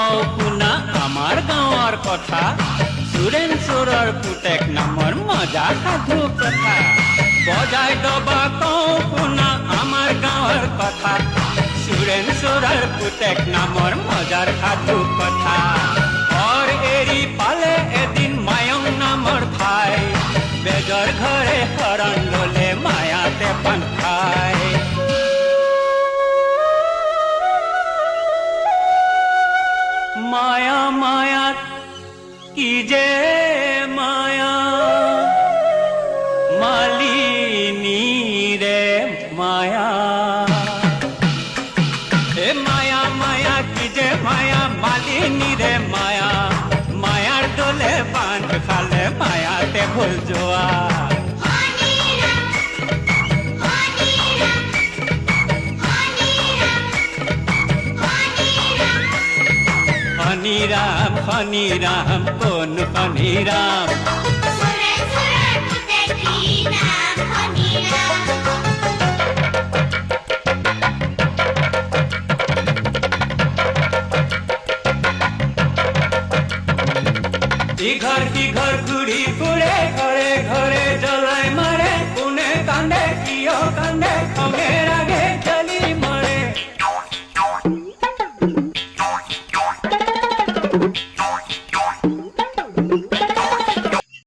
কওঁ শুনা আমাৰ গাঁৱৰ কথা সুৰেন চোৰৰ পুতেক নামৰ মজা সাধু কথা বজাই দবা কওঁ শুনা আমাৰ গাঁৱৰ কথা সুৰেন চোৰৰ পুতেক নামৰ মজাৰ সাধু কথা ঘৰ এৰি পালে এদিন মায়ং নামৰ ঠাই বেজৰ ঘৰে শৰণ ললে মায়াতে পান খায় মায়া মায়া কি যে মায়া মালিনী রে মায়া এ মায়া মায়া কি যে মায়া মালিনী রে মায়া মায়ার দোলে বাঁধ খালে মায়াতে ভুল যোৱা হনি রাম কোন হনি রাম ইঘৰ ঘূৰি ফুৰে ঘৰে ঘৰে জ্বলাই মাৰে কোনে কান্দে কিয় কান্দে খঙে